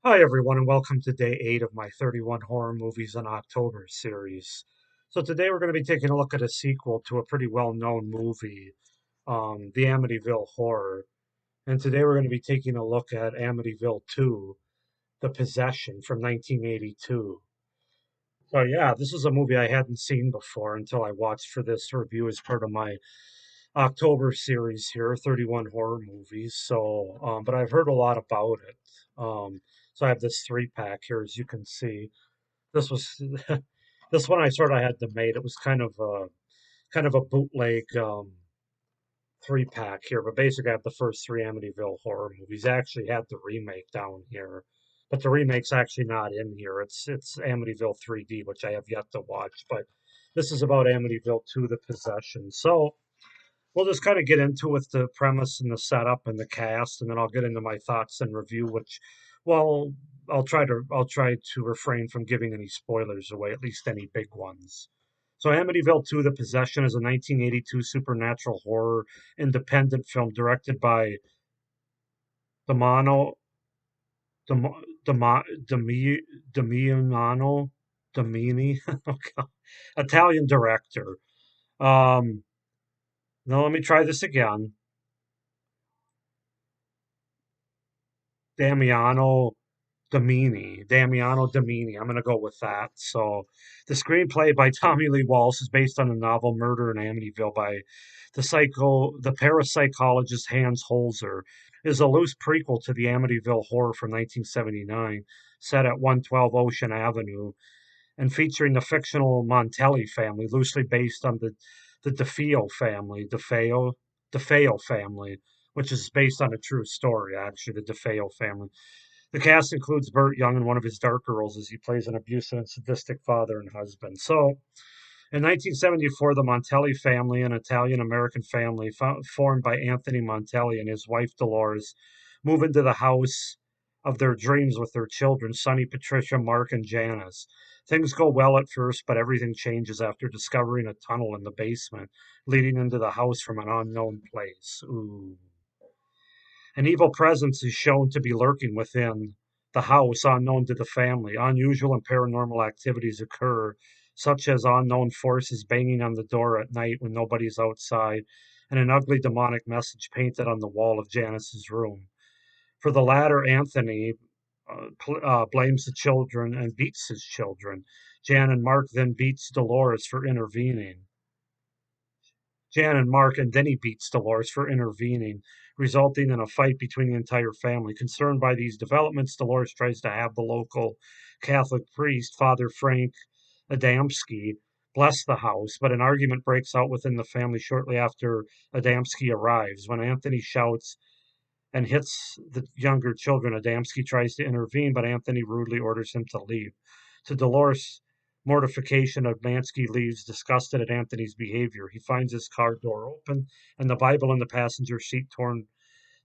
Hi, everyone, and welcome to day 8 of my 31 horror movies in October series. So, today we're going to be taking a look at a sequel to a pretty well known movie, the Amityville Horror. And today we're going to be taking a look at Amityville II, The Possession from 1982. So, yeah, this is a movie I hadn't seen before until I watched for this review as part of my October series here, 31 horror movies. So, but I've heard a lot about it. So I have this three pack here, as you can see. This was this one I sort of had to make. It was kind of a bootleg three pack here, but basically I have the first three Amityville horror movies. I actually had the remake down here, but the remake's actually not in here. It's Amityville 3D, which I have yet to watch. But this is about Amityville 2, The Possession. So we'll just kind of get into with the premise and the setup and the cast, and then I'll get into my thoughts and review. Which, well, I'll try to refrain from giving any spoilers away, at least any big ones. So, Amityville II: The Possession is a 1982 supernatural horror independent film directed by Damano Dam- Dama- Dami- Damiano Damini, okay, Italian director. Um, Now let me try this again. Damiano Damiano Domini. I'm going to go with that. So, the screenplay by Tommy Lee Wallace is based on the novel Murder in Amityville by the parapsychologist Hans Holzer. It is a loose prequel to the Amityville Horror from 1979, set at 112 Ocean Avenue, and featuring the fictional Montelli family, loosely based on the DeFeo family, which is based on a true story, actually, the DeFeo family. The cast includes Burt Young in one of his darker roles as he plays an abusive and sadistic father and husband. So, in 1974, the Montelli family, an Italian American family formed by Anthony Montelli and his wife Dolores, move into the house of their dreams with their children, Sonny, Patricia, Mark, and Janice. Things go well at first, but everything changes after discovering a tunnel in the basement leading into the house from an unknown place. Ooh. An evil presence is shown to be lurking within the house, unknown to the family. Unusual and paranormal activities occur, such as unknown forces banging on the door at night when nobody's outside, and an ugly demonic message painted on the wall of Janice's room. For the latter, Anthony blames the children and beats his children. Jan and Mark then beats Dolores for intervening. Jan and Mark, and then he beats Dolores for intervening, resulting in a fight between the entire family. Concerned by these developments, Dolores tries to have the local Catholic priest, Father Frank Adamski, bless the house, but an argument breaks out within the family shortly after Adamski arrives. When Anthony shouts and hits the younger children, Adamski tries to intervene, but Anthony rudely orders him to leave. To Dolores' mortification, Adamski leaves, disgusted at Anthony's behavior. He finds his car door open and the Bible in the passenger seat torn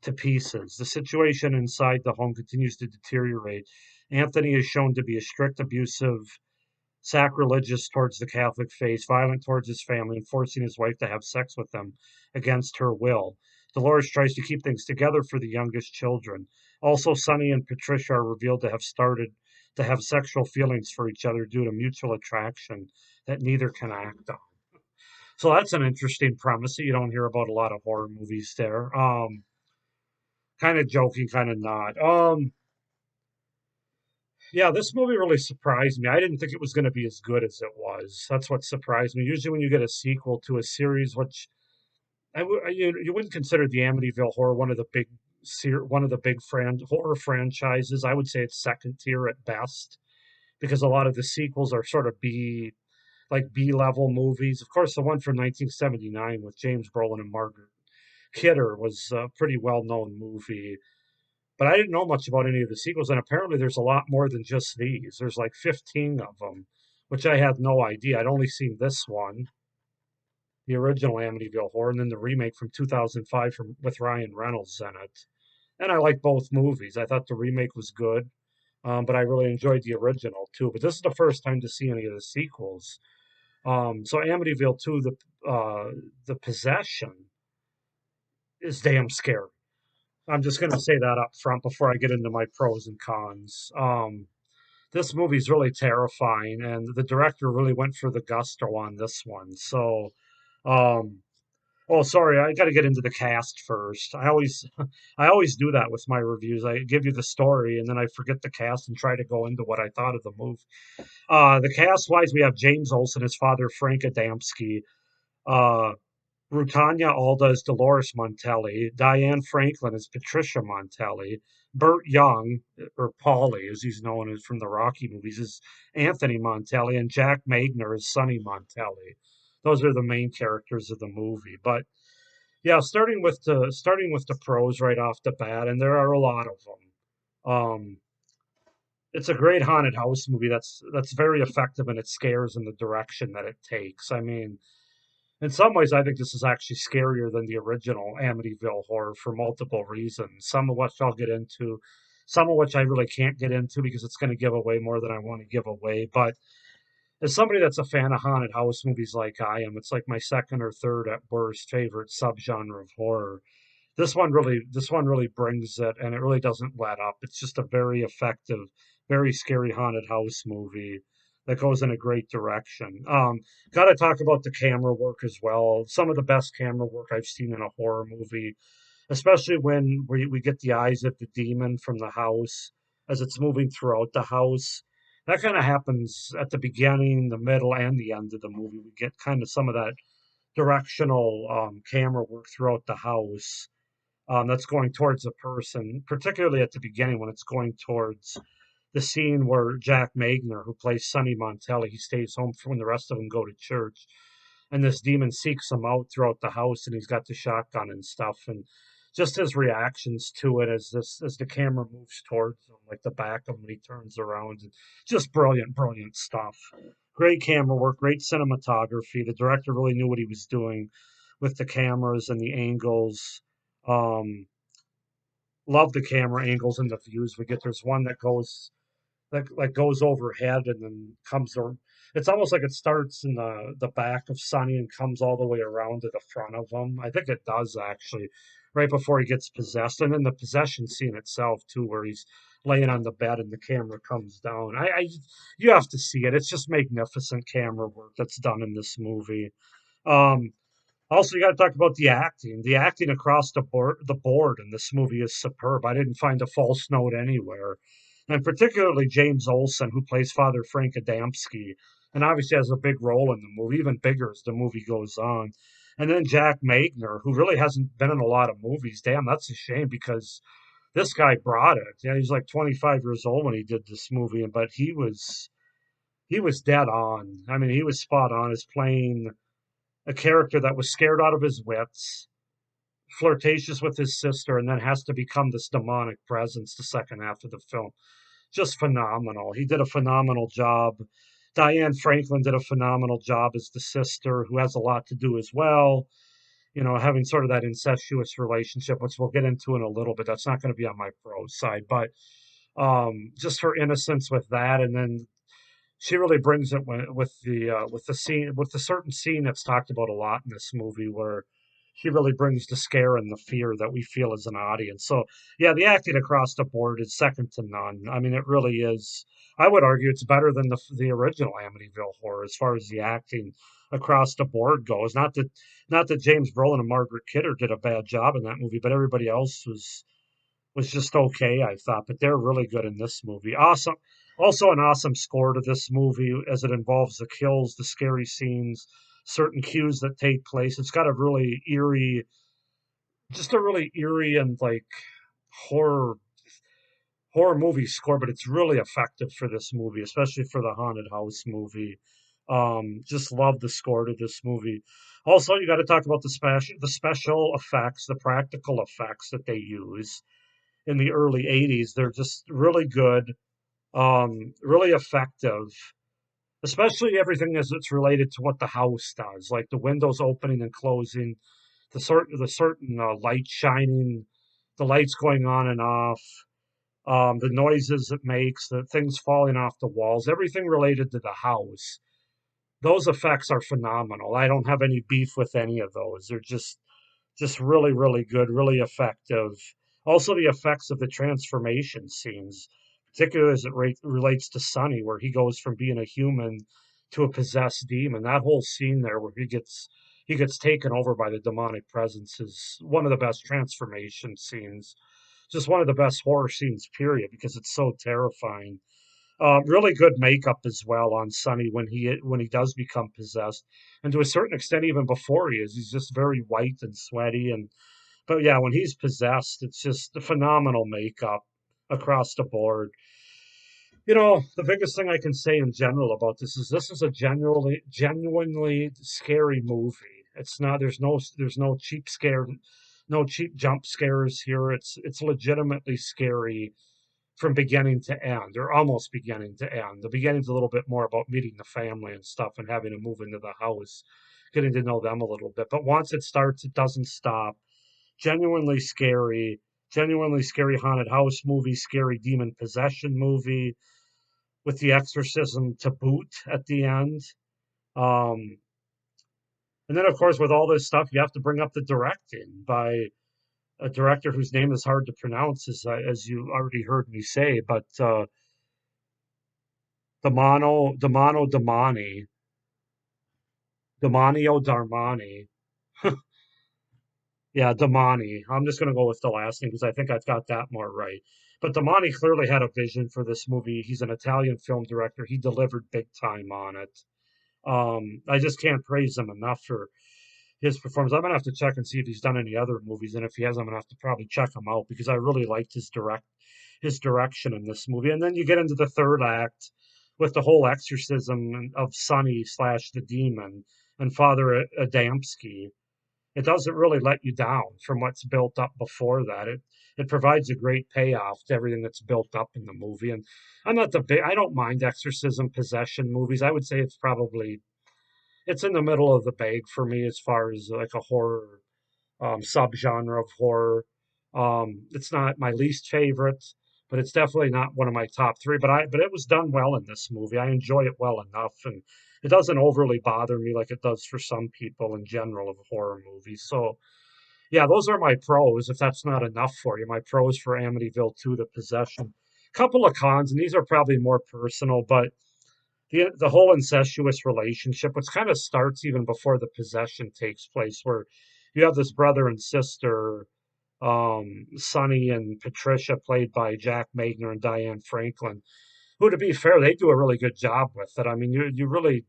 to pieces. The situation inside the home continues to deteriorate. Anthony is shown to be a strict, abusive, sacrilegious towards the Catholic faith, violent towards his family, and forcing his wife to have sex with them against her will. Dolores tries to keep things together for the youngest children. Also, Sonny and Patricia are revealed to have started to have sexual feelings for each other due to mutual attraction that neither can act on. So that's an interesting premise that you don't hear about a lot of horror movies there. Kind of joking, kind of not. Yeah, this movie really surprised me. I didn't think it was going to be as good as it was. That's what surprised me. Usually, when you get a sequel to a series, which you wouldn't consider the Amityville Horror one of the big horror franchises. I would say it's second tier at best because a lot of the sequels are sort of B level movies. Of course, the one from 1979 with James Brolin and Margaret Kidder was a pretty well known movie. But I didn't know much about any of the sequels, and apparently there's a lot more than just these. There's like 15 of them, which I had no idea. I'd only seen this one, the original Amityville Horror, and then the remake from 2005 with Ryan Reynolds in it. And I like both movies. I thought the remake was good, but I really enjoyed the original too. But this is the first time to see any of the sequels. So Amityville 2, the Possession, is damn scary. I'm just going to say that up front before I get into my pros and cons. This movie's really terrifying, and the director really went for the gusto on this one. So, um, oh, sorry, I got to get into the cast first. I always do that with my reviews. I give you the story, and then I forget the cast and try to go into what I thought of the movie. The cast wise, we have James Olsen as Father Frank Adamski. Uh, Rutanya Alda as Dolores Montelli, Diane Franklin as Patricia Montelli, Burt Young, or Paulie, as he's known as from the Rocky movies, is Anthony Montelli, and Jack Magner is Sonny Montelli. Those are the main characters of the movie. But yeah, starting with the pros right off the bat, and there are a lot of them. It's a great haunted house movie that's very effective in its scares and the direction that it takes. I mean, in some ways, I think this is actually scarier than the original Amityville horror for multiple reasons. Some of which I'll get into, some of which I really can't get into because it's going to give away more than I want to give away. But as somebody that's a fan of haunted house movies like I am, it's like my second or third at worst favorite subgenre of horror. This one really brings it, and it really doesn't let up. It's just a very effective, very scary haunted house movie that goes in a great direction. Got to talk about the camera work as well. Some of the best camera work I've seen in a horror movie, especially when we get the eyes of the demon from the house as it's moving throughout the house. That kind of happens at the beginning, the middle, and the end of the movie. We get kind of some of that directional camera work throughout the house that's going towards a person, particularly at the beginning when it's going towards the scene where Jack Magner, who plays Sonny Montelli, he stays home for when the rest of them go to church, and this demon seeks him out throughout the house, and he's got the shotgun and stuff, and just his reactions to it as the camera moves towards him, like the back of him when he turns around, and just brilliant, brilliant stuff. Great camera work, great cinematography. The director really knew what he was doing with the cameras and the angles. Um, Love the camera angles and the views we get. There's one that goes overhead and then comes or it's almost like it starts in the back of Sonny and comes all the way around to the front of him. I think it does actually, right before he gets possessed, and then the possession scene itself too, where he's laying on the bed and the camera comes down. You have to see it. It's just magnificent camera work that's done in this movie. Um, Also, you got to talk about the acting. The acting across the board in this movie is superb. I didn't find a false note anywhere, and particularly James Olsen, who plays Father Frank Adamski, and obviously has a big role in the movie, even bigger as the movie goes on. And then Jack Magner, who really hasn't been in a lot of movies. Damn, that's a shame because this guy brought it. Yeah, he's like 25 years old when he did this movie, but he was dead on. I mean, he was spot on as playing a character that was scared out of his wits, flirtatious with his sister, and then has to become this demonic presence the second half of the film. Just phenomenal. He did a phenomenal job. Diane Franklin did a phenomenal job as the sister, who has a lot to do as well. You know, having sort of that incestuous relationship, which we'll get into in a little bit. That's not going to be on my pro side, but just her innocence with that, and then she really brings it with the certain scene that's talked about a lot in this movie where she really brings the scare and the fear that we feel as an audience. So yeah, the acting across the board is second to none. I mean, it really is. I would argue it's better than the original Amityville Horror as far as the acting across the board goes. Not that James Brolin and Margaret Kidder did a bad job in that movie, but everybody else was just okay, I thought, but they're really good in this movie. Awesome. Also, an awesome score to this movie as it involves the kills, the scary scenes, certain cues that take place. It's got just a really eerie and like horror horror movie score, but it's really effective for this movie, especially for the haunted house movie. Just love the score to this movie. Also, you got to talk about the special effects, the practical effects that they use in the early 80s. They're just really good, really effective, especially everything as it's related to what the house does, like the windows opening and closing, the certain light shining, the lights going on and off, the noises it makes, the things falling off the walls, everything related to the house. Those effects are phenomenal. I don't have any beef with any of those. They're just really, really good, really effective. Also, the effects of the transformation scenes, particularly as it relates to Sonny, where he goes from being a human to a possessed demon. That whole scene there, where he gets taken over by the demonic presence, is one of the best transformation scenes. Just one of the best horror scenes, period, because it's so terrifying. Really good makeup as well on Sonny when he does become possessed, and to a certain extent, even before he is, he's just very white and sweaty. And but yeah, when he's possessed, it's just a phenomenal makeup across the board. The biggest thing I can say in general about this is a genuinely scary movie. It's not there's no cheap scare, no cheap jump scares here. It's legitimately scary from beginning to end, or almost beginning to end. The beginning's a little bit more about meeting the family and stuff and having to move into the house, getting to know them a little bit. But once it starts, it doesn't stop. Genuinely scary, genuinely scary haunted house movie, scary demon possession movie with the exorcism to boot at the end. Um, and then, of course, with all this stuff, you have to bring up the directing by a director whose name is hard to pronounce, as you already heard me say. But Damani, Damanio Darmani. Yeah, Damani. I'm just going to go with the last name because I think I've got that more right. But Damani clearly had a vision for this movie. He's an Italian film director. He delivered big time on it. I just can't praise him enough for his performance. I'm gonna have to check and see if he's done any other movies, and if he has, I'm gonna have to probably check him out because I really liked his direction in this movie. And then you get into the third act with the whole exorcism of Sonny slash the demon and Father Adamski. It doesn't really let you down from what's built up before that. It provides a great payoff to everything that's built up in the movie. And I don't mind exorcism possession movies. I would say it's in the middle of the bag for me as far as like a horror subgenre of horror. It's not my least favorite, but it's definitely not one of my top three. But it was done well in this movie. I enjoy it well enough, and it doesn't overly bother me like it does for some people in general of horror movies. So yeah, those are my pros. If that's not enough for you, my pros for Amityville 2, The Possession. Couple of cons, and these are probably more personal, but the whole incestuous relationship, which kind of starts even before the possession takes place, where you have this brother and sister, Sonny and Patricia, played by Jack Magner and Diane Franklin, who, to be fair, they do a really good job with it. I mean, you really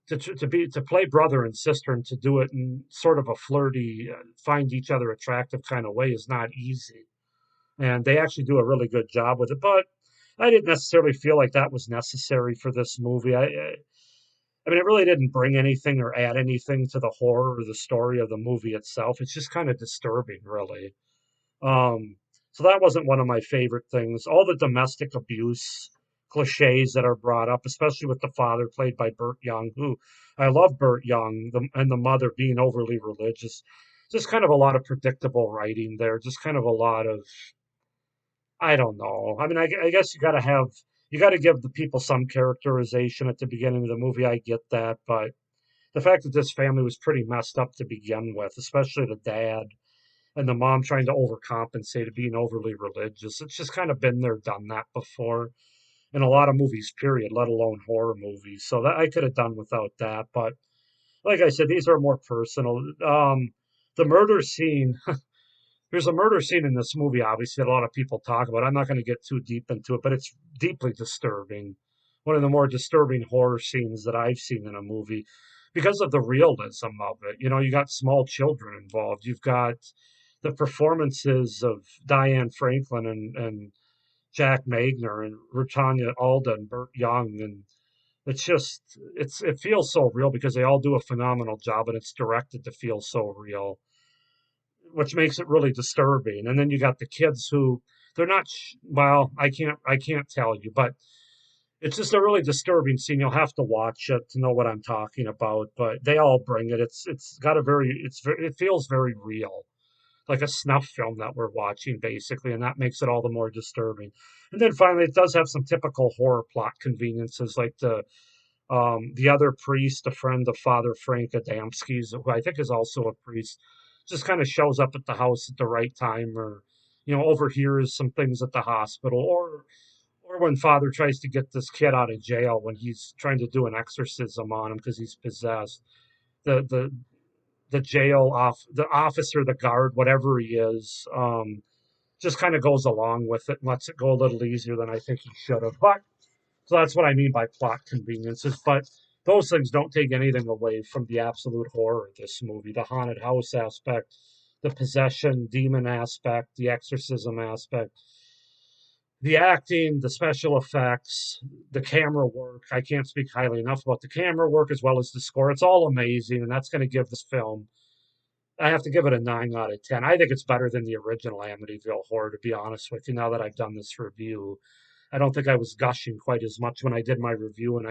to play brother and sister and to do it in sort of a flirty, find each other attractive kind of way is not easy, and they actually do a really good job with it. But I didn't necessarily feel like that was necessary for this movie. I mean, it really didn't bring anything or add anything to the horror or the story of the movie itself. It's just kind of disturbing, really. Um, so that wasn't one of my favorite things. All the domestic abuse cliches that are brought up, especially with the father played by Burt Young, who I love Burt Young, and the mother being overly religious. Just kind of a lot of predictable writing there. Just kind of a lot of I don't know. I mean, I guess you got to give the people some characterization at the beginning of the movie. I get that, but the fact that this family was pretty messed up to begin with, especially the dad and the mom trying to overcompensate, being overly religious, it's just kind of been there, done that before in a lot of movies. Period. Let alone horror movies. So that I could have done without that. But like I said, these are more personal. The murder scene There's a murder scene in this movie, obviously, that a lot of people talk about. I'm not going to get too deep into it, but it's deeply disturbing. One of the more disturbing horror scenes that I've seen in a movie because of the realism of it. You got small children involved. You've got the performances of Diane Franklin and Jack Magner and Rutanya Alda and Burt Young. And it feels so real because they all do a phenomenal job and it's directed to feel so real, which makes it really disturbing. And then you got the kids who they're not well, I can't tell you, but it's just a really disturbing scene. You'll have to watch it to know what I'm talking about, but they all bring it. It's got a it feels very real, like a snuff film that we're watching basically, and that makes it all the more disturbing. And then finally it does have some typical horror plot conveniences like the other priest, a friend of Father Frank Adamski's, who I think is also a priest, just kind of shows up at the house at the right time, or overhears some things at the hospital, or when father tries to get this kid out of jail when he's trying to do an exorcism on him because he's possessed. The jail the officer, the guard, whatever he is, just kind of goes along with it and lets it go a little easier than I think he should have. But so that's what I mean by plot conveniences. But those things don't take anything away from the absolute horror of this movie, the haunted house aspect, the possession demon aspect, the exorcism aspect, the acting, the special effects, the camera work. I can't speak highly enough about the camera work as well as the score. It's all amazing, and that's going to give this film, I have to give it a 9 out of 10. I think it's better than the original Amityville Horror, to be honest with you, now that I've done this review. I don't think I was gushing quite as much when I did my review, and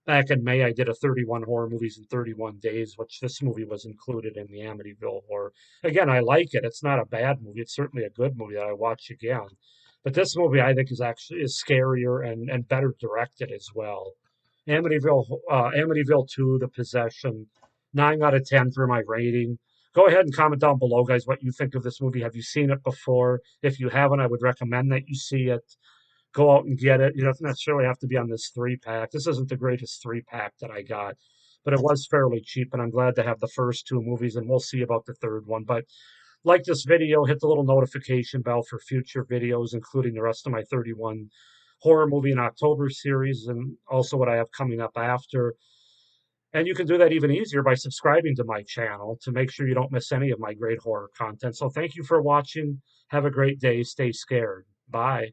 back in May, I did a 31 horror movies in 31 days, which this movie was included in the Amityville Horror. Again, I like it. It's not a bad movie. It's certainly a good movie that I watch again. But this movie, I think, is scarier and better directed as well. Amityville 2, The Possession, 9 out of 10 for my rating. Go ahead and comment down below, guys, what you think of this movie. Have you seen it before? If you haven't, I would recommend that you see it. Go out and get it. You don't necessarily have to be on this 3-pack. This isn't the greatest 3-pack that I got, but it was fairly cheap, and I'm glad to have the first two movies, and we'll see about the third one. But like this video, hit the little notification bell for future videos, including the rest of my 31 horror movie in October series, and also what I have coming up after. And you can do that even easier by subscribing to my channel to make sure you don't miss any of my great horror content. So thank you for watching. Have a great day. Stay scared. Bye.